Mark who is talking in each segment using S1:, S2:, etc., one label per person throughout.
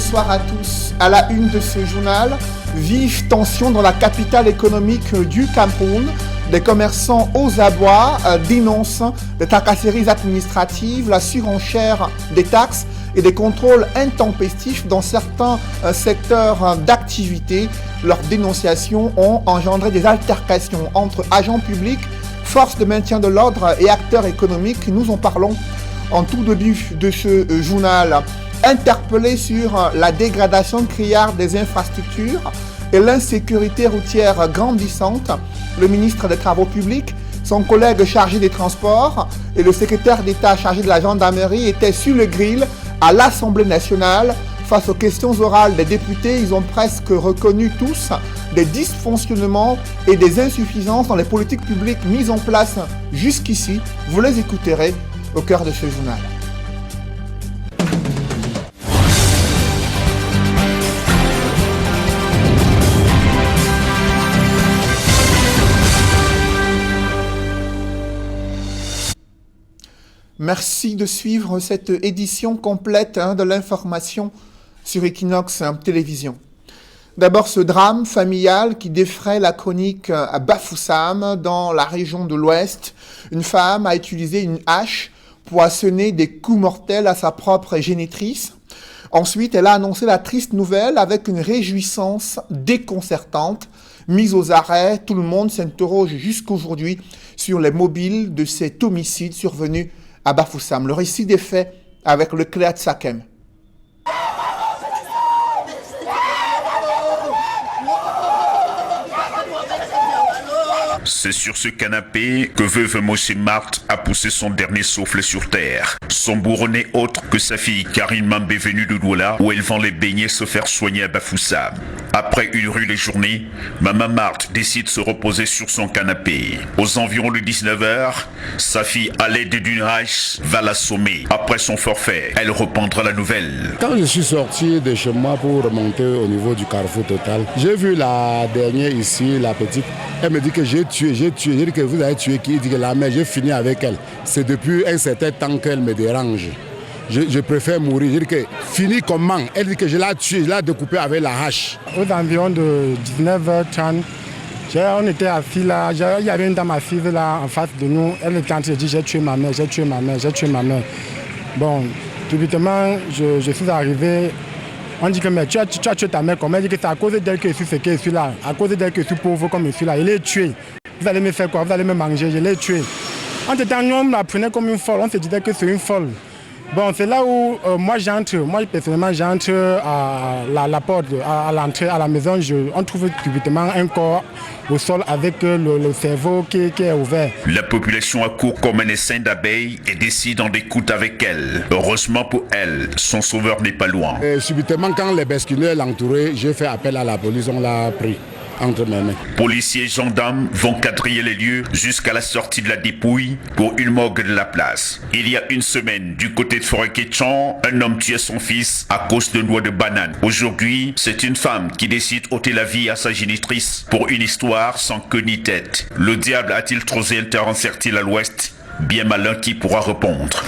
S1: bonsoir à tous. À la une de ce journal, vive tension dans la capitale économique du Cameroun. Des commerçants aux abois dénoncent des tracasseries administratives, la surenchère des taxes et des contrôles intempestifs dans certains secteurs d'activité. Leurs dénonciations ont engendré des altercations entre agents publics, forces de maintien de l'ordre et acteurs économiques. Nous en parlons en tout début de ce journal. Interpellé sur la dégradation criarde des infrastructures et l'insécurité routière grandissante, le ministre des Travaux publics, son collègue chargé des Transports et le secrétaire d'État chargé de la gendarmerie étaient sur le grill à l'Assemblée nationale. Face aux questions orales des députés, ils ont presque reconnu tous des dysfonctionnements et des insuffisances dans les politiques publiques mises en place jusqu'ici. Vous les écouterez au cœur de ce journal. Merci de suivre cette édition complète de l'information sur Equinox Télévision. D'abord, ce drame familial qui défraie la chronique à Bafoussam, dans la région de l'Ouest. Une femme a utilisé une hache pour asséner des coups mortels à sa propre génitrice. Ensuite, elle a annoncé la triste nouvelle avec une réjouissance déconcertante. Mise aux arrêts, tout le monde s'interroge jusqu'aujourd'hui sur les mobiles de cet homicide survenu à Bafoussam. Le récit des faits avec le Cléat Sakem.
S2: C'est sur ce canapé que veuve Moshe Marthe a poussé son dernier souffle sur terre. Son bourreau n'est autre que sa fille Karine Mambé venue de Douala, où elle vend les beignets se faire soigner à Bafoussam. Après une rude journée, Maman Marthe décide de se reposer sur son canapé. Aux environs de 19h, sa fille, à l'aide d'une hache, va l'assommer. Après son forfait, elle reprendra la nouvelle.
S3: Quand je suis sorti de chez moi pour remonter au niveau du Carrefour Total, j'ai vu la dernière ici, la petite. Elle me dit que j'ai tué. J'ai dit que vous avez tué qui? Il dit que la mère, j'ai fini avec elle. C'est depuis un certain temps qu'elle me dérange. Je préfère mourir. J'ai dit que fini comment? Elle dit que je l'ai tué, je l'ai découpé avec la hache.
S4: Aux environs de 19h30, on était assis là, il y avait une dame assise là en face de nous. Elle était en train de dire j'ai tué ma mère, j'ai tué ma mère, j'ai tué ma mère. Bon, subitement, je suis arrivé. On dit que mais tu as tué ta mère comment? Elle dit que c'est à cause d'elle que je suis ce que je suis là. À cause d'elle que je suis pauvre comme je suis là. Il est tué. Vous allez me faire quoi? Vous allez me manger. Je l'ai tué. En tout temps, on la prenait comme une folle. On se disait que c'est une folle. Bon, c'est là où moi personnellement j'entre à la porte, à l'entrée, à la maison. On trouve subitement un corps au sol avec le cerveau qui est ouvert.
S2: La population accourt comme un essaim d'abeilles et décide d'en découdre avec elle. Heureusement pour elle, son sauveur n'est pas loin.
S3: Et subitement, quand les besquineurs l'entouraient, j'ai fait appel à la police, on l'a pris entre mes mains.
S2: Policiers et gendarmes vont quadriller les lieux jusqu'à la sortie de la dépouille pour une morgue de la place. Il y a une semaine, du côté de Forêt-Kétchan, un homme tuait son fils à cause de noix de banane. Aujourd'hui, c'est une femme qui décide ôter la vie à sa génitrice pour une histoire sans queue ni tête. Le diable a-t-il trosé le terrain fertile à l'ouest? Bien malin qui pourra répondre.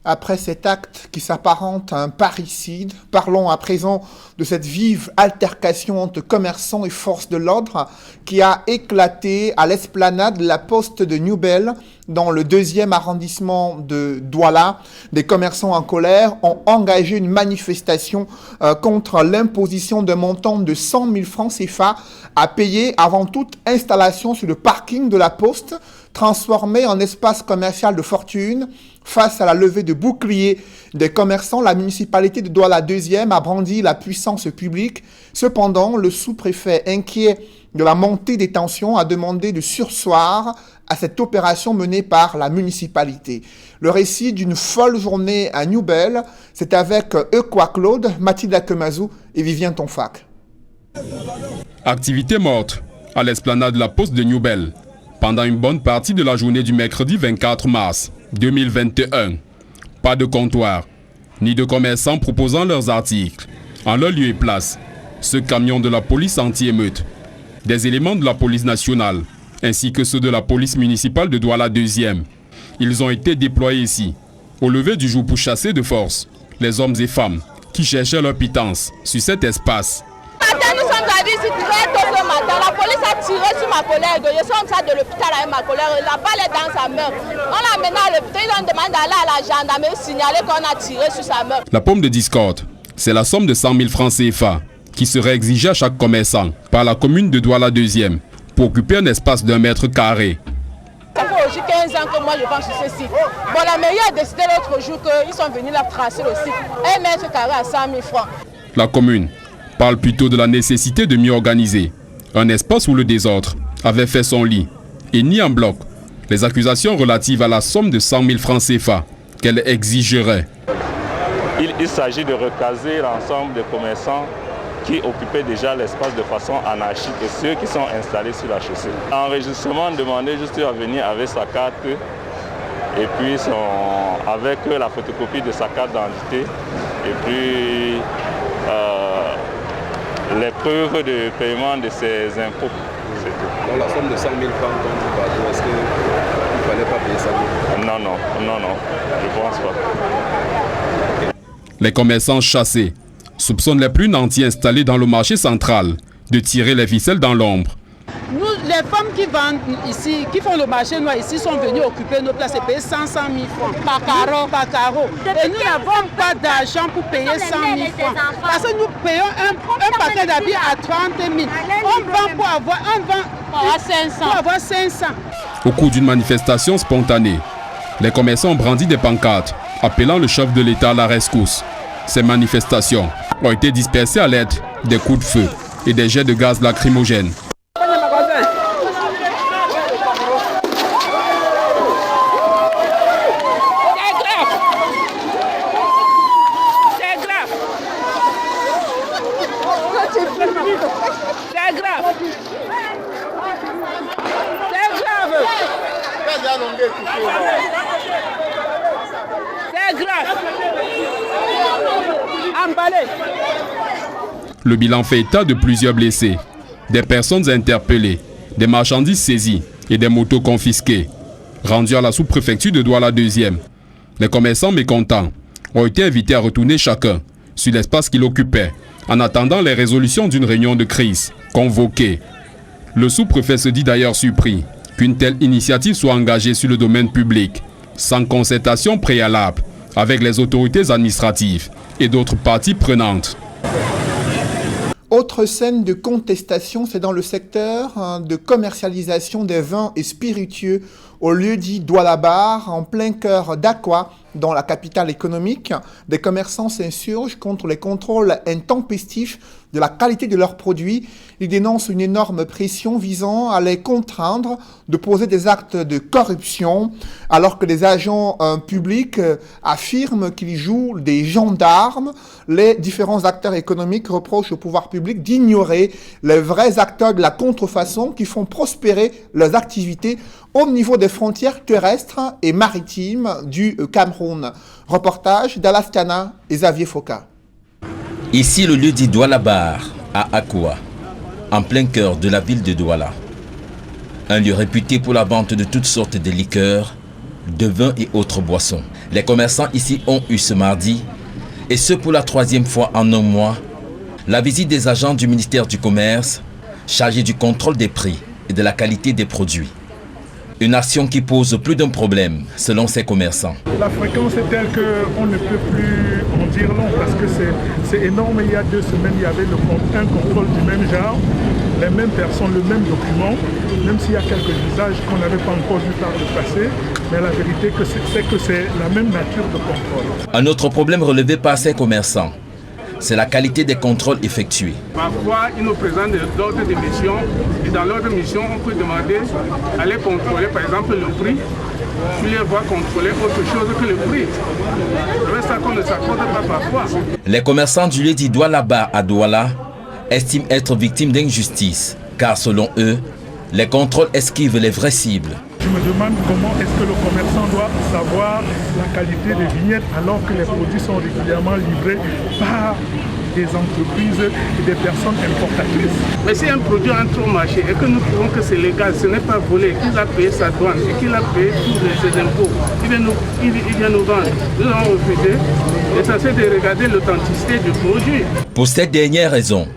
S1: Après cet acte qui s'apparente à un parricide, parlons à présent de cette vive altercation entre commerçants et forces de l'ordre qui a éclaté à l'esplanade de la poste de Newbel dans le 2e arrondissement de Douala. Des commerçants en colère ont engagé une manifestation contre l'imposition d'un montant de 100 000 francs CFA à payer avant toute installation sur le parking de la poste, transformé en espace commercial de fortune. Face à la levée de boucliers des commerçants, la municipalité de Douala 2e a brandi la puissance publique. Cependant, le sous-préfet, inquiet de la montée des tensions, a demandé de surseoir à cette opération menée par la municipalité. Le récit d'une folle journée à Newbel, c'est avec Equa Claude, Mathilde Akemazou et Vivien Tonfac.
S5: Activité morte à l'esplanade de la poste de Newbel pendant une bonne partie de la journée du mercredi 24 mars 2021. Pas de comptoir, ni de commerçants proposant leurs articles. En leur lieu et place, ce camion de la police anti-émeute, des éléments de la police nationale, ainsi que ceux de la police municipale de Douala 2e. Ils ont été déployés ici au lever du jour pour chasser de force les hommes et femmes qui cherchaient leur pitance sur cet espace.
S6: Nous sommes arrivés ici très tôt ce matin. La police a tiré sur ma collègue. Je suis entré de l'hôpital avec ma collègue. La balle est dans sa main. On l'a amené à l'hôpital. Ils ont demandé d'aller à la gendarmerie signaler qu'on a tiré sur sa main.
S5: La pomme de discorde, c'est la somme de 100 000 francs CFA qui serait exigée à chaque commerçant par la commune de Douala 2e pour occuper un espace d'1 mètre carré.
S6: Ça fait aussi 15 ans que moi je vends sur ce site. Bon, la mairie a décidé l'autre jour qu'ils sont venus là tracer le site. 1 mètre carré à 100 000 francs.
S5: La commune parle plutôt de la nécessité de mieux organiser un espace où le désordre avait fait son lit et nie en bloc les accusations relatives à la somme de 100 000 francs CFA qu'elle exigerait.
S7: Il s'agit de recaser l'ensemble des commerçants qui occupaient déjà l'espace de façon anarchique et ceux qui sont installés sur la chaussée. Enregistrement, demandait juste à venir avec sa carte et puis avec la photocopie de sa carte d'identité et puis les preuves de paiement de ses impôts.
S8: Dans la somme de 100 000 francs contre le bateau, est-ce qu'il ne fallait pas payer ça?
S7: Non, je ne pense pas.
S5: Les commerçants chassés soupçonnent les plus nantis installés dans le marché central de tirer les ficelles dans l'ombre.
S9: Nous, les femmes qui vendent ici, qui font le marché noir ici, sont venues occuper nos places et payer 100 000 francs par carreau. Et nous n'avons pas d'argent pour payer 100 000 francs. Parce que nous payons un paquet d'habits à 30 000. On vend pour avoir 500.
S5: Au cours d'une manifestation spontanée, les commerçants ont brandi des pancartes appelant le chef de l'État à la rescousse. Ces manifestations ont été dispersées à l'aide des coups de feu et des jets de gaz lacrymogènes. Le bilan fait état de plusieurs blessés, des personnes interpellées, des marchandises saisies et des motos confisquées. Rendus à la sous-préfecture de Douala 2e, les commerçants mécontents ont été invités à retourner chacun sur l'espace qu'ils occupaient en attendant les résolutions d'une réunion de crise convoquée. Le sous-préfet se dit d'ailleurs surpris qu'une telle initiative soit engagée sur le domaine public, sans concertation préalable avec les autorités administratives et d'autres parties prenantes.
S1: Autre scène de contestation, c'est dans le secteur de commercialisation des vins et spiritueux au lieu-dit Douala Bar, en plein cœur d'Aqua, dans la capitale économique. Des commerçants s'insurgent contre les contrôles intempestifs de la qualité de leurs produits. Ils dénoncent une énorme pression visant à les contraindre de poser des actes de corruption, alors que les agents publics affirment qu'ils jouent des gendarmes. Les différents acteurs économiques reprochent au pouvoir public d'ignorer les vrais acteurs de la contrefaçon qui font prospérer leurs activités au niveau des frontières terrestres et maritimes du Cameroun. Reportage d'Alastiana et Xavier Foka.
S10: Ici, le lieu dit Douala Bar, à Aqua, en plein cœur de la ville de Douala. Un lieu réputé pour la vente de toutes sortes de liqueurs, de vins et autres boissons. Les commerçants ici ont eu ce mardi, et ce pour la 3e fois en un mois, la visite des agents du ministère du Commerce, chargés du contrôle des prix et de la qualité des produits. Une action qui pose plus d'un problème, selon ces commerçants.
S11: La fréquence est telle qu'on ne peut plus en dire long parce que c'est énorme. Il y a 2 semaines, il y avait un contrôle du même genre, les mêmes personnes, le même document, même s'il y a quelques visages qu'on n'avait pas encore vu par le passé. Mais la vérité, c'est que c'est la même nature de contrôle.
S10: Un autre problème relevé par ces commerçants, c'est la qualité des contrôles effectués.
S12: Parfois, ils nous présentent d'autres missions et dans l'ordre de mission, on peut demander d'aller contrôler par exemple le prix. Puis les voir contrôler autre chose que le prix. C'est ça qu'on ne s'accorde pas parfois.
S10: Les commerçants du lieu dit Douala Bar à Douala estiment être victimes d'injustice, car selon eux, les contrôles esquivent les vraies cibles.
S11: Je me demande comment est-ce que le commerçant doit savoir la qualité des vignettes alors que les produits sont régulièrement livrés par des entreprises et des personnes importatrices.
S12: Mais si un produit entre au marché et que nous trouvons que c'est légal, ce n'est pas volé, qu'il a payé sa douane et qu'il a payé tous ses impôts, il vient nous vendre. Nous avons refusé. L'essentiel de regarder l'authenticité du produit.
S10: Pour cette dernière raison,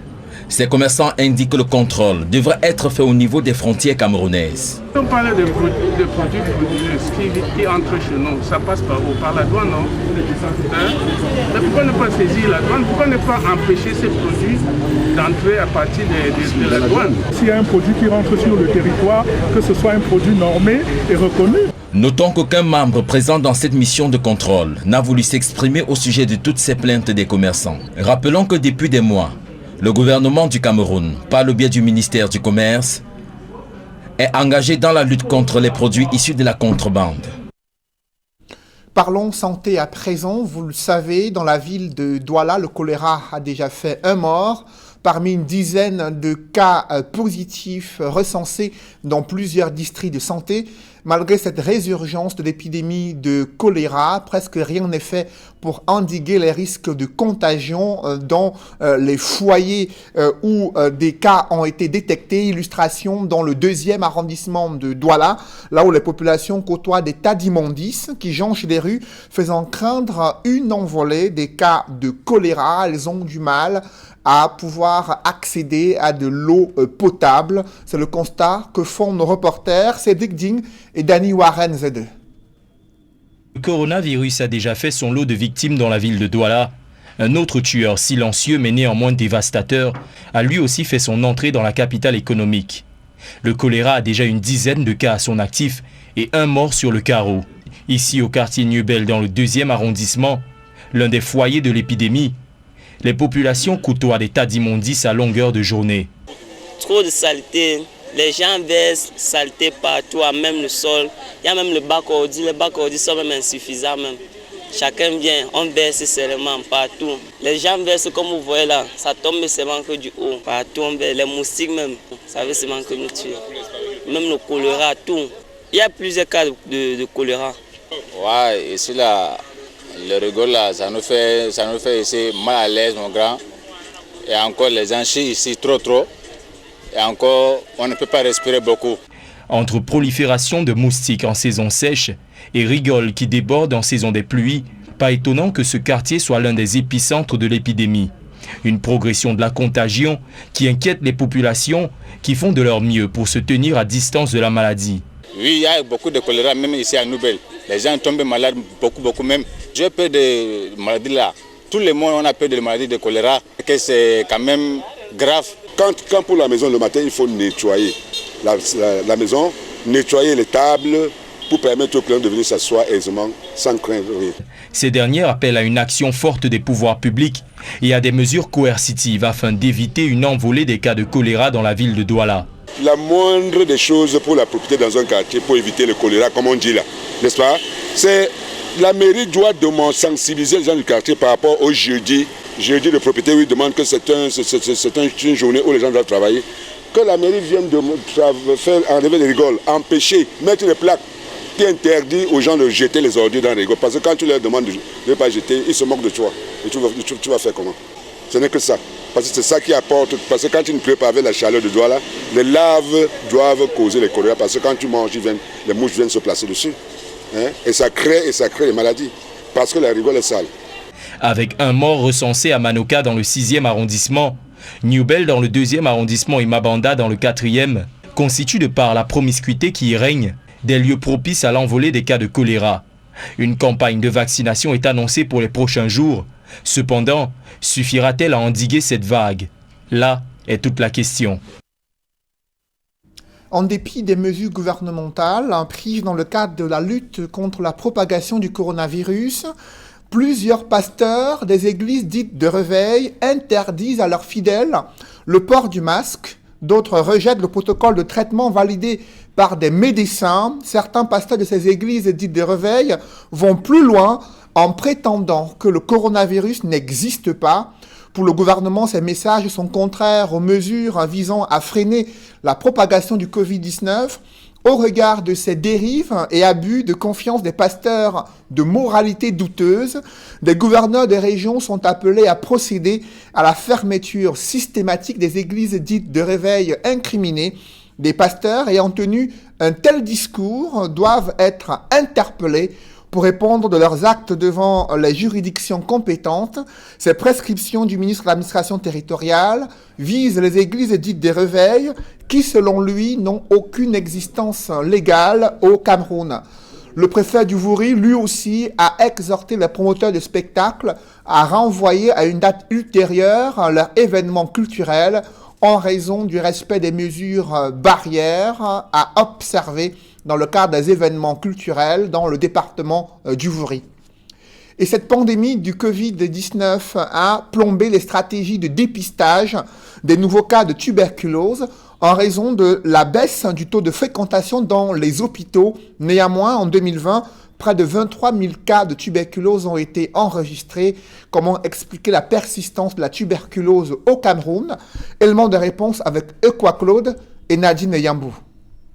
S10: ces commerçants indiquent que le contrôle devrait être fait au niveau des frontières camerounaises.
S12: On parle de produits qui entrent chez nous, ça passe par où? Par la douane, non? Mais pourquoi ne pas saisir la douane? Pourquoi ne pas empêcher ces produits d'entrer à partir de la douane?
S11: S'il y a un produit qui rentre sur le territoire, que ce soit un produit normé et reconnu.
S10: Notons qu'aucun membre présent dans cette mission de contrôle n'a voulu s'exprimer au sujet de toutes ces plaintes des commerçants. Rappelons que depuis des mois, le gouvernement du Cameroun, par le biais du ministère du Commerce, est engagé dans la lutte contre les produits issus de la contrebande.
S1: Parlons santé à présent. Vous le savez, dans la ville de Douala, le choléra a déjà fait un mort. Parmi une dizaine de cas positifs recensés dans plusieurs districts de santé, malgré cette résurgence de l'épidémie de choléra, presque rien n'est fait pour endiguer les risques de contagion dans les foyers où des cas ont été détectés. Illustration dans le 2e arrondissement de Douala, là où les populations côtoient des tas d'immondices qui jonchent les rues, faisant craindre une envolée des cas de choléra. Elles ont du mal à pouvoir accéder à de l'eau potable. C'est le constat que font nos reporters Cédric Ding et Danny Warren Z2.
S13: Le coronavirus a déjà fait son lot de victimes dans la ville de Douala. Un autre tueur silencieux mais néanmoins dévastateur a lui aussi fait son entrée dans la capitale économique. Le choléra a déjà une dizaine de cas à son actif et un mort sur le carreau. Ici au quartier New-Bell dans le 2e arrondissement, l'un des foyers de l'épidémie, les populations côtoient des tas d'immondices à longueur de journée.
S14: Trop de saleté, les gens versent saleté partout, à même le sol. Il y a même le bac ordi, les bacs ordi sont même insuffisants même. Chacun vient, on verse seulement partout. Les gens versent comme vous voyez là, ça tombe seulement que du haut. Partout on verse, les moustiques même, ça veut seulement que nous tuer. Même le choléra, tout. Il y a plusieurs cas de choléra.
S15: Ouais, ici là. Le rigole là, ça nous fait ici mal à l'aise mon grand. Et encore les gens chient ici trop. Et encore on ne peut pas respirer beaucoup.
S13: Entre prolifération de moustiques en saison sèche et rigoles qui débordent en saison des pluies, pas étonnant que ce quartier soit l'un des épicentres de l'épidémie. Une progression de la contagion qui inquiète les populations qui font de leur mieux pour se tenir à distance de la maladie.
S15: Oui, il y a beaucoup de choléra même ici à New-Bell. Les gens tombent malades beaucoup même. J'ai peur de maladies là. Tout le monde on a peur de maladies de choléra. Que c'est quand même grave.
S16: Quand pour la maison le matin, il faut nettoyer la maison, nettoyer les tables pour permettre aux clients de venir s'asseoir aisément sans craindre rien.
S13: Ces derniers appellent à une action forte des pouvoirs publics et à des mesures coercitives afin d'éviter une envolée des cas de choléra dans la ville de Douala.
S16: La moindre des choses pour la propriété dans un quartier pour éviter le choléra, comme on dit là, n'est-ce pas? C'est la mairie doit sensibiliser les gens du quartier par rapport au jeudi. Jeudi, le propriétaire lui demande que c'est une journée où les gens doivent travailler. Que la mairie vienne faire enlever les rigoles, empêcher, mettre des plaques qui interdit aux gens de jeter les ordures dans les rigoles. Parce que quand tu leur demandes de ne pas jeter, ils se moquent de toi. Et tu vas faire comment? Ce n'est que ça. Parce que c'est ça qui apporte. Parce que quand tu ne pleures pas avec la chaleur de Douala, les laves doivent causer les choléra. Parce que quand tu manges, les mouches viennent se placer dessus. Hein? Et ça crée les maladies. Parce que la rigole est sale.
S13: Avec un mort recensé à Manoka dans le 6e arrondissement, New-Bell dans le 2e arrondissement et Mabanda dans le 4e, constituent de par la promiscuité qui y règne des lieux propices à l'envolée des cas de choléra. Une campagne de vaccination est annoncée pour les prochains jours. Cependant, suffira-t-elle à endiguer cette vague? Là est toute la question.
S1: En dépit des mesures gouvernementales prises dans le cadre de la lutte contre la propagation du coronavirus, plusieurs pasteurs des églises dites de réveil interdisent à leurs fidèles le port du masque. D'autres rejettent le protocole de traitement validé par des médecins. Certains pasteurs de ces églises dites de réveil vont plus loin en prétendant que le coronavirus n'existe pas. Pour le gouvernement, ces messages sont contraires aux mesures visant à freiner la propagation du Covid-19. Au regard de ces dérives et abus de confiance des pasteurs de moralité douteuse, des gouverneurs des régions sont appelés à procéder à la fermeture systématique des églises dites de réveil incriminées. Des pasteurs ayant tenu un tel discours doivent être interpellés pour répondre de leurs actes devant les juridictions compétentes. Ces prescriptions du ministre de l'Administration territoriale visent les églises dites des réveils qui, selon lui, n'ont aucune existence légale au Cameroun. Le préfet du Wouri, lui aussi, a exhorté les promoteurs de spectacles à renvoyer à une date ultérieure leur événement culturel en raison du respect des mesures barrières à observer dans le cadre des événements culturels dans le département du Wouri. Et cette pandémie du Covid-19 a plombé les stratégies de dépistage des nouveaux cas de tuberculose en raison de la baisse du taux de fréquentation dans les hôpitaux. Néanmoins, en 2020, près de 23 000 cas de tuberculose ont été enregistrés. Comment expliquer la persistance de la tuberculose au Cameroun? Élément de réponse avec Equa Claude et Nadine Yambou.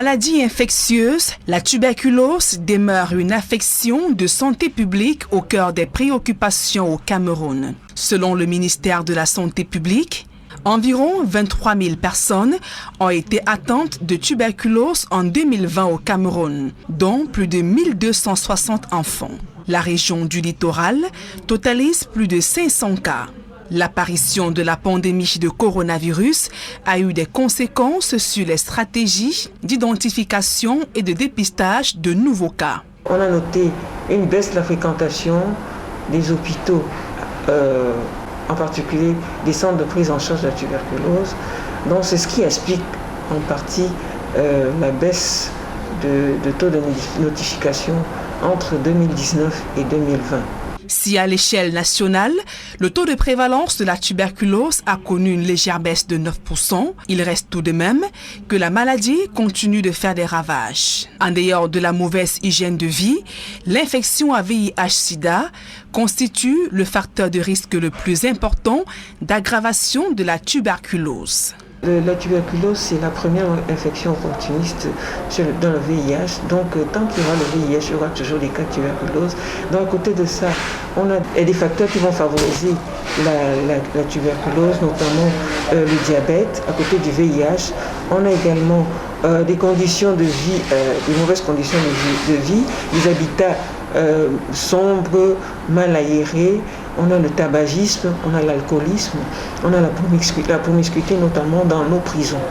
S17: Maladie infectieuse, la tuberculose demeure une affection de santé publique au cœur des préoccupations au Cameroun. Selon le ministère de la Santé publique, environ 23 000 personnes ont été atteintes de tuberculose en 2020 au Cameroun, dont plus de 1260 enfants. La région du littoral totalise plus de 500 cas. L'apparition de la pandémie de coronavirus a eu des conséquences sur les stratégies d'identification et de dépistage de nouveaux cas.
S18: On a noté une baisse de la fréquentation des hôpitaux, en particulier des centres de prise en charge de la tuberculose. Donc c'est ce qui explique en partie la baisse de taux de notification entre 2019 et 2020.
S17: Si à l'échelle nationale, le taux de prévalence de la tuberculose a connu une légère baisse de 9%, il reste tout de même que la maladie continue de faire des ravages. En dehors de la mauvaise hygiène de vie, l'infection à VIH-Sida constitue le facteur de risque le plus important d'aggravation de la tuberculose.
S18: La tuberculose, c'est la première infection opportuniste dans le VIH. Donc, tant qu'il y aura le VIH, il y aura toujours des cas de tuberculose. Donc, à côté de ça, on a des facteurs qui vont favoriser la tuberculose, notamment le diabète. À côté du VIH, on a également des conditions de vie, des mauvaises conditions de vie, des habitats sombres, mal aérés. On a le tabagisme, on a l'alcoolisme, on a la promiscuité notamment dans nos prisons.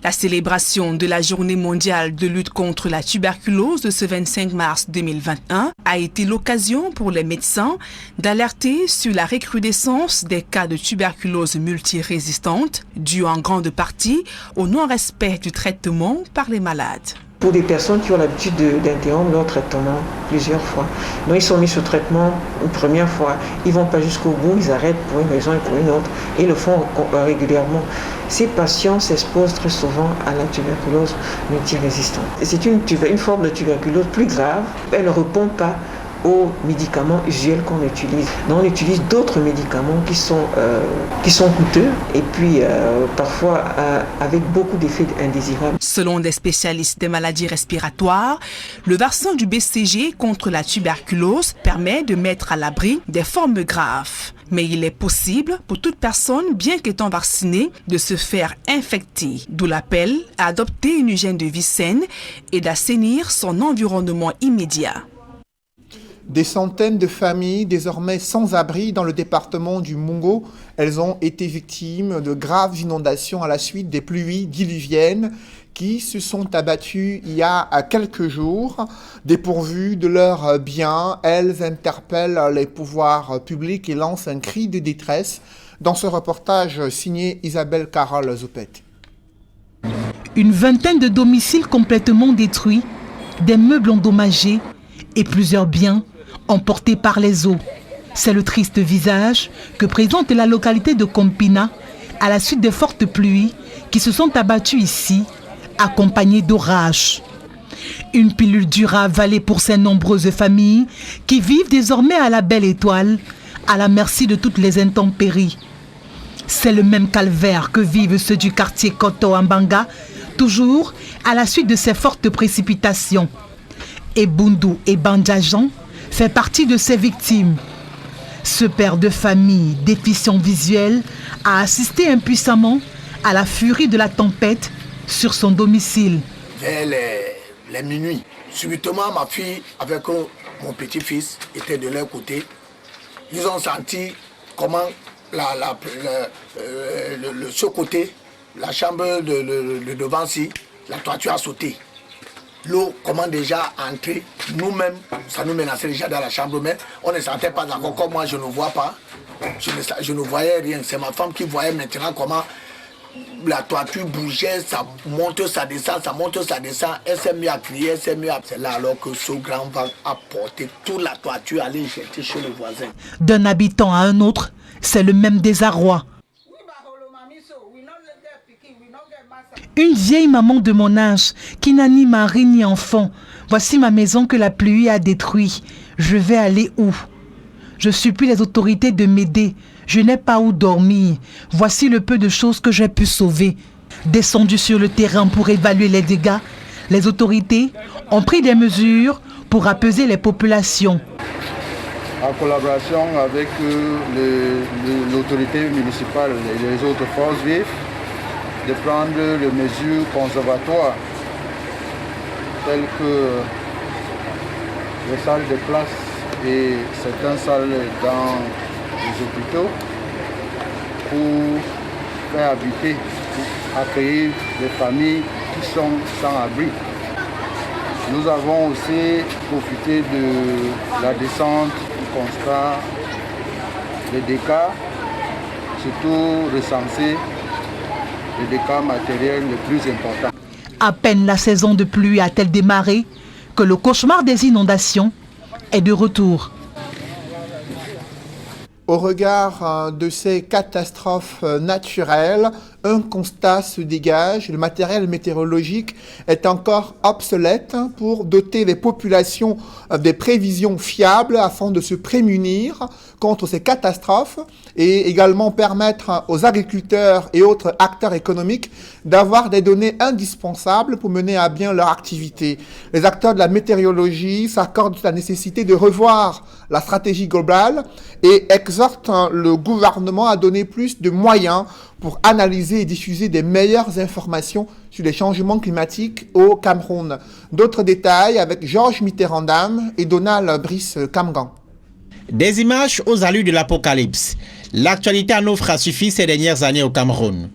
S17: La célébration de la Journée mondiale de lutte contre la tuberculose de ce 25 mars 2021 a été l'occasion pour les médecins d'alerter sur la recrudescence des cas de tuberculose multirésistante, due en grande partie au non-respect du traitement par les malades.
S18: Pour des personnes qui ont l'habitude d'interrompre leur traitement plusieurs fois. Donc ils sont mis sous traitement une première fois, ils ne vont pas jusqu'au bout, ils arrêtent pour une raison et pour une autre et le font régulièrement. Ces patients s'exposent très souvent à la tuberculose multirésistante. C'est une forme de tuberculose plus grave, elle ne répond pas aux médicaments usuels qu'on utilise. Donc on utilise d'autres médicaments qui sont coûteux et puis parfois avec beaucoup d'effets indésirables.
S17: Selon des spécialistes des maladies respiratoires, le vaccin du BCG contre la tuberculose permet de mettre à l'abri des formes graves. Mais il est possible pour toute personne, bien qu'étant vaccinée, de se faire infecter. D'où l'appel à adopter une hygiène de vie saine et d'assainir son environnement immédiat.
S1: Des centaines de familles désormais sans abri dans le département du Mungo. Elles ont été victimes de graves inondations à la suite des pluies diluviennes qui se sont abattues il y a quelques jours. Dépourvues de leurs biens, elles interpellent les pouvoirs publics et lancent un cri de détresse. Dans ce reportage signé Isabelle Carole Zoupet.
S19: Une vingtaine de domiciles complètement détruits, des meubles endommagés et plusieurs biens emportés par les eaux. C'est le triste visage que présente la localité de Kompina à la suite des fortes pluies qui se sont abattues ici, accompagnées d'orages. Une pilule dure à avaler pour ces nombreuses familles qui vivent désormais à la belle étoile, à la merci de toutes les intempéries. C'est le même calvaire que vivent ceux du quartier Koto Ambanga, toujours à la suite de ces fortes précipitations. Et Bundu et Bandajan fait partie de ces victimes. Ce père de famille déficient visuel a assisté impuissamment à la furie de la tempête sur son domicile.
S20: Vers les minuit, subitement ma fille avec mon petit-fils étaient de leur côté. Ils ont senti comment ce côté, la chambre de devant-ci, la toiture a sauté. L'eau, comment déjà entrer, nous-mêmes, ça nous menaçait déjà dans la chambre, mais on ne sentait pas encore. Comme moi, je ne vois pas, je ne voyais rien. C'est ma femme qui voyait maintenant comment la toiture bougeait, ça monte, ça descend, ça monte, ça descend. Elle s'est mise à crier, elle s'est mise à... C'est là alors que ce grand vent a porté toute la toiture, aller jeter chez le voisin.
S19: D'un habitant à un autre, c'est le même désarroi. Une vieille maman de mon âge qui n'a ni mari ni enfant. Voici ma maison que la pluie a détruite. Je vais aller où? Je supplie les autorités de m'aider. Je n'ai pas où dormir. Voici le peu de choses que j'ai pu sauver. Descendu sur le terrain pour évaluer les dégâts, les autorités ont pris des mesures pour apaiser les populations.
S21: En collaboration avec l'autorité municipale et les autres forces vives, de prendre les mesures conservatoires telles que les salles de classe et certaines salles dans les hôpitaux pour faire habiter, pour accueillir les familles qui sont sans abri. Nous avons aussi profité de la descente du constat des dégâts, surtout recensés les dégâts matériels les plus importants.
S19: À peine la saison de pluie a-t-elle démarré que le cauchemar des inondations est de retour.
S1: Au regard de ces catastrophes naturelles, un constat se dégage. Le matériel météorologique est encore obsolète pour doter les populations des prévisions fiables afin de se prémunir contre ces catastrophes et également permettre aux agriculteurs et autres acteurs économiques d'avoir des données indispensables pour mener à bien leur activité. Les acteurs de la météorologie s'accordent sur la nécessité de revoir la stratégie globale et exhortent le gouvernement à donner plus de moyens pour analyser et diffuser des meilleures informations sur les changements climatiques au Cameroun. D'autres détails avec Georges Mitterrandam et Donald Brice Kamgan.
S22: Des images aux allures de l'apocalypse. L'actualité en offre à suffire ces dernières années au Cameroun.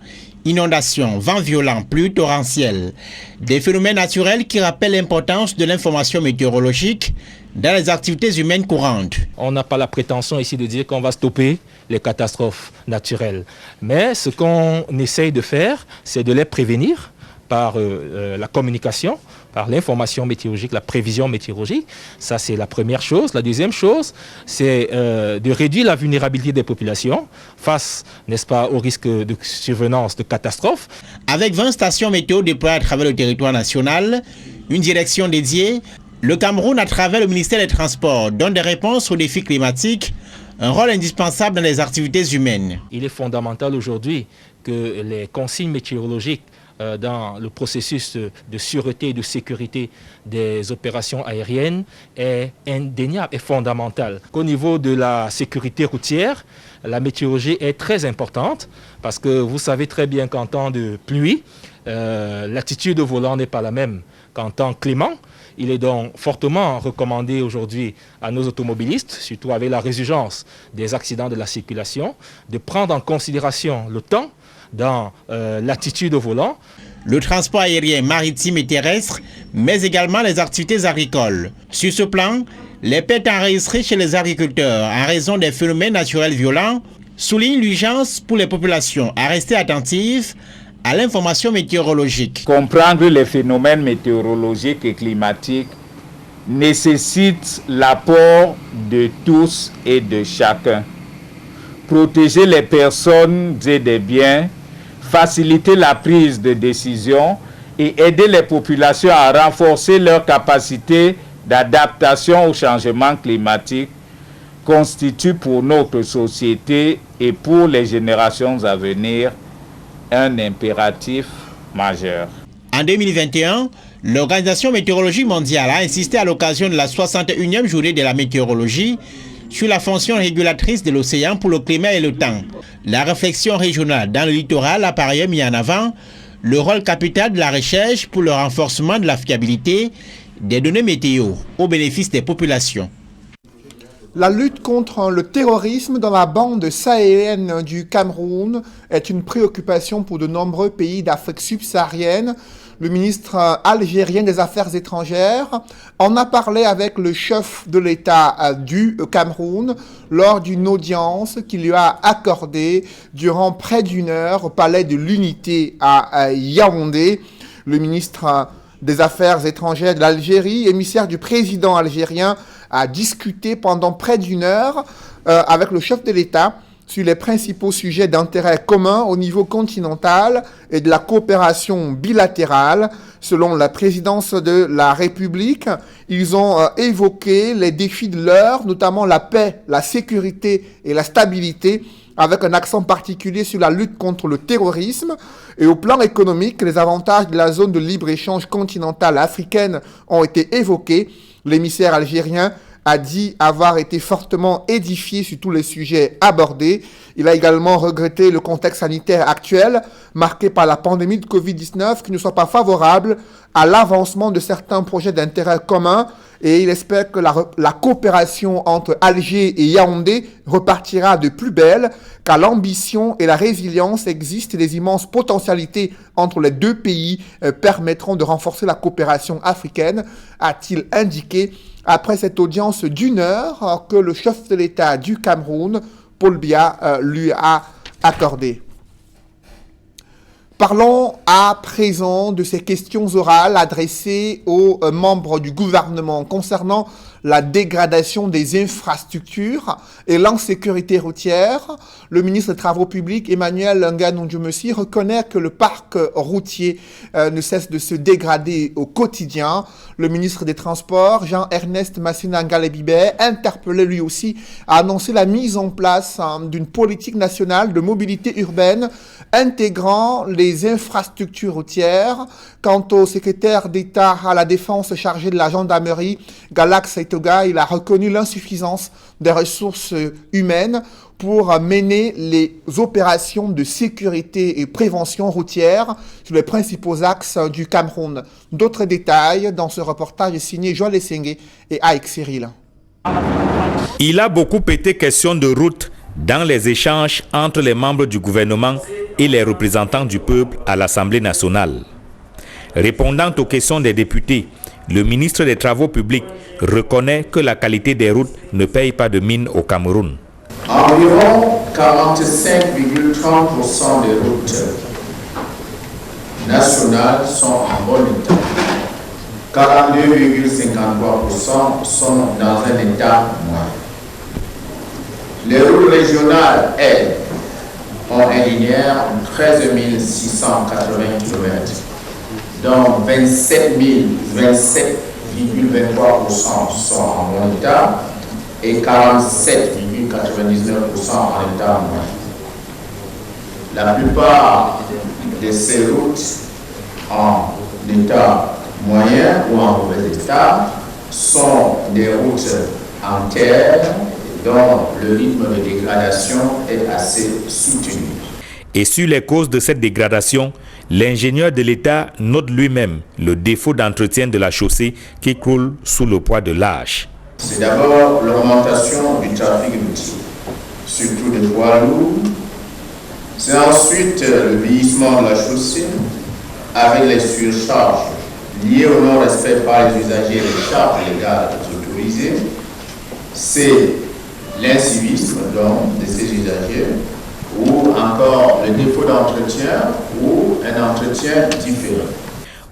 S22: Inondations, vents violents, pluies torrentielles. Des phénomènes naturels qui rappellent l'importance de l'information météorologique dans les activités humaines courantes.
S13: On n'a pas la prétention ici de dire qu'on va stopper les catastrophes naturelles. Mais ce qu'on essaye de faire, c'est de les prévenir par la communication, par l'information météorologique, la prévision météorologique. Ça, c'est la première chose. La deuxième chose, c'est de réduire la vulnérabilité des populations face, n'est-ce pas, au risque de survenance de catastrophes.
S22: Avec 20 stations météo déployées à travers le territoire national, une direction dédiée, le Cameroun, à travers le ministère des Transports, donne des réponses aux défis climatiques, un rôle indispensable dans les activités humaines.
S13: Il est fondamental aujourd'hui que les consignes météorologiques dans le processus de sûreté et de sécurité des opérations aériennes est indéniable et fondamental. Qu'au niveau de la sécurité routière, la météorologie est très importante parce que vous savez très bien qu'en temps de pluie, l'attitude au volant n'est pas la même qu'en temps clément. Il est donc fortement recommandé aujourd'hui à nos automobilistes, surtout avec la résurgence des accidents de la circulation, de prendre en considération le temps dans l'attitude au volant.
S22: Le transport aérien, maritime et terrestre, mais également les activités agricoles. Sur ce plan, les pertes enregistrées chez les agriculteurs en raison des phénomènes naturels violents soulignent l'urgence pour les populations à rester attentives à l'information météorologique.
S23: Comprendre les phénomènes météorologiques et climatiques nécessite l'apport de tous et de chacun. Protéger les personnes et des biens, faciliter la prise de décision et aider les populations à renforcer leur capacité d'adaptation au changement climatique constitue pour notre société et pour les générations à venir un impératif majeur.
S22: En 2021, l'Organisation météorologique mondiale a insisté à l'occasion de la 61e journée de la météorologie sur la fonction régulatrice de l'océan pour le climat et le temps. La réflexion régionale dans le littoral a par ailleurs mis en avant le rôle capital de la recherche pour le renforcement de la fiabilité des données météo au bénéfice des populations.
S1: La lutte contre le terrorisme dans la bande sahélienne du Cameroun est une préoccupation pour de nombreux pays d'Afrique subsaharienne. Le ministre algérien des Affaires étrangères en a parlé avec le chef de l'État du Cameroun lors d'une audience qu'il lui a accordée durant près d'une heure au Palais de l'Unité à Yaoundé. Le ministre des Affaires étrangères de l'Algérie, émissaire du président algérien, a discuté pendant près d'une heure avec le chef de l'État sur les principaux sujets d'intérêt commun au niveau continental et de la coopération bilatérale. Selon la présidence de la République, ils ont évoqué les défis de l'heure, notamment la paix, la sécurité et la stabilité, avec un accent particulier sur la lutte contre le terrorisme. Et au plan économique, les avantages de la zone de libre-échange continentale africaine ont été évoqués. L'émissaire algérien a dit avoir été fortement édifié sur tous les sujets abordés. Il a également regretté le contexte sanitaire actuel, marqué par la pandémie de Covid-19, qui ne soit pas favorable à l'avancement de certains projets d'intérêt commun. Et il espère que la coopération entre Alger et Yaoundé repartira de plus belle, car l'ambition et la résilience existent et des immenses potentialités entre les deux pays permettront de renforcer la coopération africaine, a-t-il indiqué après cette audience d'une heure que le chef de l'État du Cameroun, Paul Biya, lui a accordée. Parlons à présent de ces questions orales adressées aux membres du gouvernement concernant la dégradation des infrastructures et l'insécurité routière. Le ministre des Travaux publics, Emmanuel Ngannou-Djoumessi, reconnaît que le parc routier ne cesse de se dégrader au quotidien. Le ministre des Transports, Jean-Ernest Massina Ngalé-Bibé, interpellé lui aussi, a annoncé la mise en place d'une politique nationale de mobilité urbaine intégrant les infrastructures routières. Quant au secrétaire d'État à la Défense chargé de la gendarmerie, Galak Saitoga, il a reconnu l'insuffisance des ressources humaines pour mener les opérations de sécurité et prévention routière sur les principaux axes du Cameroun. D'autres détails dans ce reportage signé Joël Essengue et Aïk Cyril.
S2: Il a beaucoup été question de route dans les échanges entre les membres du gouvernement et les représentants du peuple à l'Assemblée nationale. Répondant aux questions des députés, le ministre des Travaux publics reconnaît que la qualité des routes ne paye pas de mine au Cameroun.
S3: Environ 45,30% des routes nationales sont en bon état. 42,53% sont dans un état moyen. Les routes régionales, elles, ont un linéaire de 13 680 km, dont 27,23% sont en bon état et 47,99% en état moyen. La plupart de ces routes en état moyen ou en mauvais état sont des routes en terre dont le rythme de dégradation est assez soutenu.
S2: Et sur les causes de cette dégradation, l'ingénieur de l'État note lui-même le défaut d'entretien de la chaussée qui croule sous le poids de l'âge.
S3: C'est d'abord l'augmentation du trafic routier, surtout des poids lourds. C'est ensuite le vieillissement de la chaussée avec les surcharges liées au non-respect par les usagers des charges légales autorisées. C'est l'incivisme donc de ces usagers ou encore le défaut d'entretien ou un entretien différent.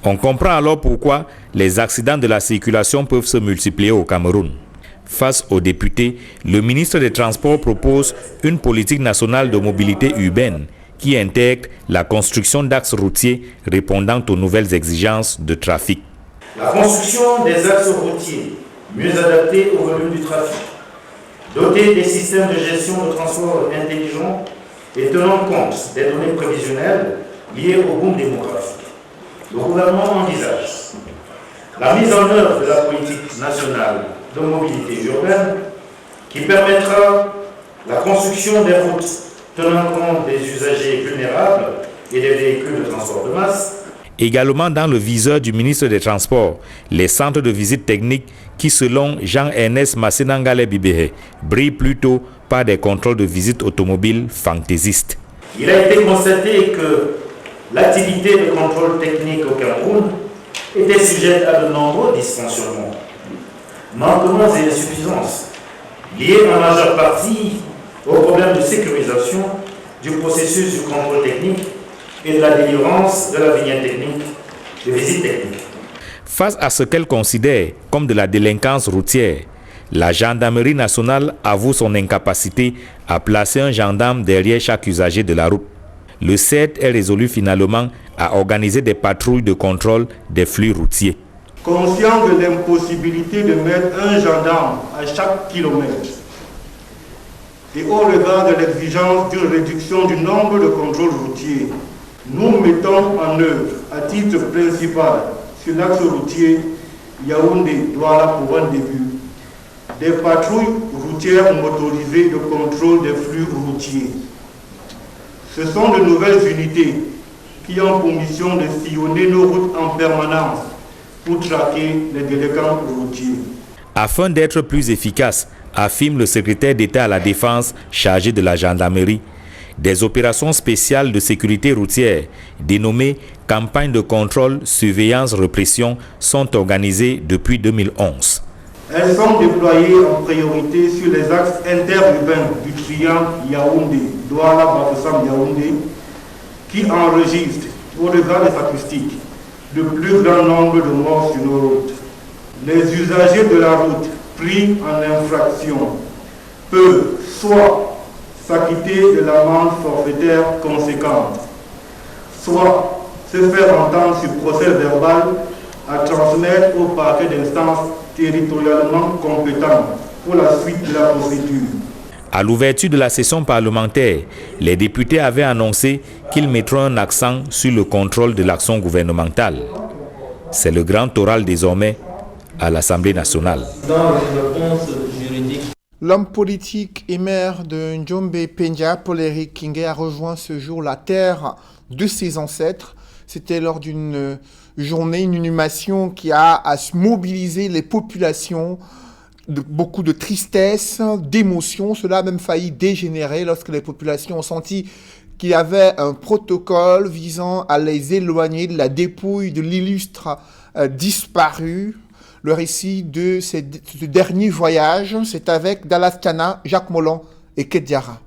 S2: On comprend alors pourquoi les accidents de la circulation peuvent se multiplier au Cameroun. Face aux députés, le ministre des Transports propose une politique nationale de mobilité urbaine qui intègre la construction d'axes routiers répondant aux nouvelles exigences de trafic.
S4: La construction des axes routiers mieux adaptés au volume du trafic, dotés des systèmes de gestion de transport intelligents et tenant compte des données prévisionnelles liées au boom démographique. le gouvernement envisage la mise en œuvre de la politique nationale de mobilité urbaine qui permettra la construction des routes tenant compte des usagers vulnérables et des véhicules de transport de masse.
S2: Également dans le viseur du ministre des Transports, les centres de visite technique qui, selon Jean-Ernest Massenangale Bibéhe, brillent plutôt par des contrôles de visite automobile fantaisistes.
S4: Il a été constaté que l'activité de contrôle technique au Cameroun était sujette à de nombreux dysfonctionnements, manquements et insuffisances, liés en majeure partie au problème de sécurisation du processus du contrôle technique et de la délivrance de la vignette technique, de visite technique.
S2: Face à ce qu'elle considère comme de la délinquance routière, la gendarmerie nationale avoue son incapacité à placer un gendarme derrière chaque usager de la route. Le CERT est résolu finalement à organiser des patrouilles de contrôle des flux routiers.
S6: Conscient de l'impossibilité de mettre un gendarme à chaque kilomètre et au regard de l'exigence d'une réduction du nombre de contrôles routiers, nous mettons en œuvre à titre principal sur l'axe routier Yaoundé-Douala pour un début des patrouilles routières motorisées de contrôle des flux routiers. Ce sont de nouvelles unités qui ont pour mission de sillonner nos routes en permanence pour traquer les délinquants routiers.
S2: Afin d'être plus efficace, affirme le secrétaire d'État à la Défense chargé de la gendarmerie, des opérations spéciales de sécurité routière, dénommées campagnes de contrôle, surveillance, répression, sont organisées depuis 2011.
S6: Elles sont déployées en priorité sur les axes interurbains du triangle Yaoundé, Douala, Bafoussam, Yaoundé, qui enregistrent, au regard des statistiques, le plus grand nombre de morts sur nos routes. Les usagers de la route pris en infraction peuvent soit s'acquitter de l'amende forfaitaire conséquente, soit se faire entendre sur procès verbal à transmettre au parquet d'instance territorialement compétent pour la suite de la procédure.
S2: À l'ouverture de la session parlementaire, les députés avaient annoncé qu'ils mettront un accent sur le contrôle de l'action gouvernementale. C'est le grand oral désormais à l'Assemblée nationale.
S7: Dans les réponses juridiques.
S1: L'homme politique et maire de Njombe Pendia, Paul-Éric Kingé, a rejoint ce jour la terre de ses ancêtres. C'était lors d'une journée, une inhumation qui a mobilisé les populations, beaucoup de tristesse, d'émotion. Cela a même failli dégénérer lorsque les populations ont senti qu'il y avait un protocole visant à les éloigner de la dépouille de l'illustre disparu. Le récit de ce dernier voyage, c'est avec Dallas Kana, Jacques Molon et Kediara.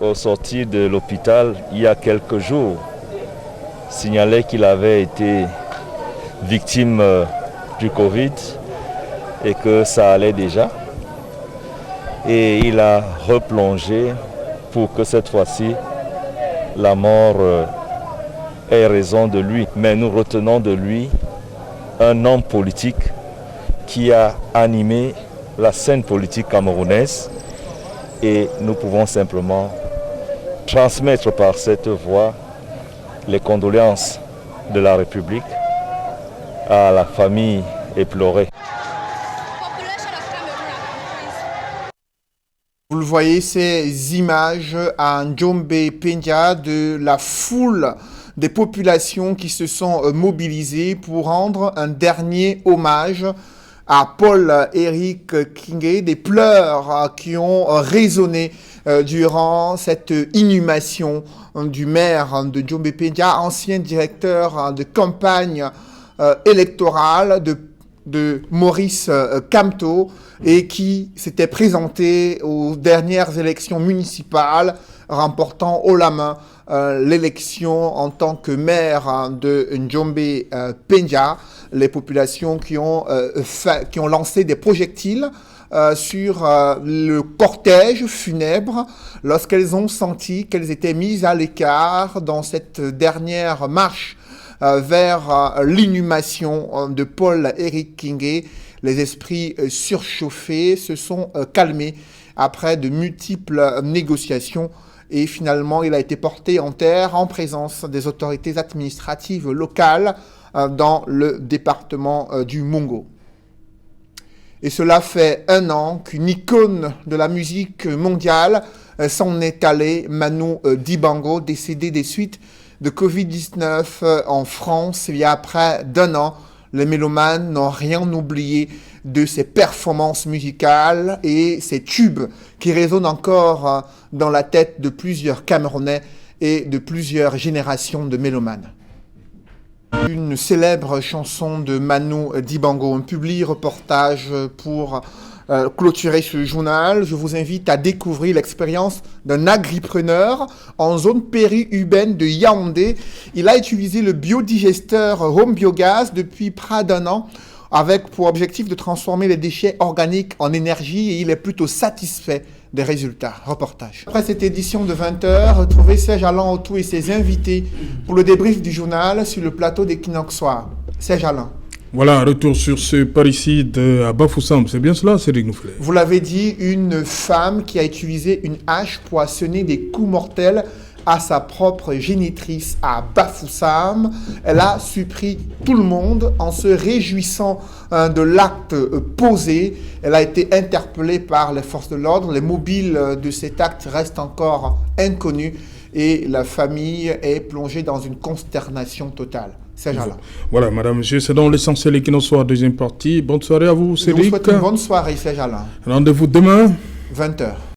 S8: Au sortir de l'hôpital, il y a quelques jours, signalait qu'il avait été victime du Covid et que ça allait déjà. Et il a replongé pour que cette fois-ci, la mort ait raison de lui. Mais nous retenons de lui un homme politique qui a animé la scène politique camerounaise et nous pouvons simplement transmettre par cette voie les condoléances de la République à la famille éplorée.
S1: Vous le voyez, ces images à Njombe Pendia de la foule des populations qui se sont mobilisées pour rendre un dernier hommage à Paul-Éric Kingé, des pleurs qui ont résonné durant cette inhumation du maire de Njombe Pendia, ancien directeur de campagne électorale de Maurice Kamto et qui s'était présenté aux dernières élections municipales remportant haut la main l'élection en tant que maire de Njombe Penja. Les populations qui ont lancé des projectiles sur le cortège funèbre lorsqu'elles ont senti qu'elles étaient mises à l'écart dans cette dernière marche vers l'inhumation de Paul-Éric Kingé. Les esprits surchauffés se sont calmés après de multiples négociations et finalement il a été porté en terre en présence des autorités administratives locales dans le département du Mungo. Et cela fait 1 an qu'une icône de la musique mondiale s'en est allée, Manu Dibango, décédé des suites de Covid-19 en France il y a près d'1 an. Les mélomanes n'ont rien oublié de ses performances musicales et ses tubes qui résonnent encore dans la tête de plusieurs Camerounais et de plusieurs générations de mélomanes. Une célèbre chanson de Manu Dibango, un public reportage pour clôturer ce journal. Je vous invite à découvrir l'expérience d'un agripreneur en zone périurbaine de Yaoundé. Il a utilisé le biodigesteur Home Biogaz depuis près d'1 an avec pour objectif de transformer les déchets organiques en énergie et il est plutôt satisfait des résultats. Reportage. Après cette édition de 20h, retrouvez Serge Alain Autou et ses invités pour le débrief du journal sur le plateau des Kinoxois. Serge Alain.
S5: Voilà, retour sur ce parricide à Bafoussam. C'est bien cela, Cédric Noufflet?
S1: Vous l'avez dit, une femme qui a utilisé une hache pour asséner des coups mortels à sa propre génitrice à Bafoussam. Elle a surpris tout le monde en se réjouissant de l'acte posé. Elle a été interpellée par les forces de l'ordre. Les mobiles de cet acte restent encore inconnus et la famille est plongée dans une consternation totale.
S5: Voilà, madame, monsieur, c'est dans l'essentiel et qui nous soit deuxième partie. Bonne soirée à vous, Cédric.
S1: Je vous souhaite une bonne soirée, Serge Alain.
S5: Rendez-vous demain,
S1: 20h.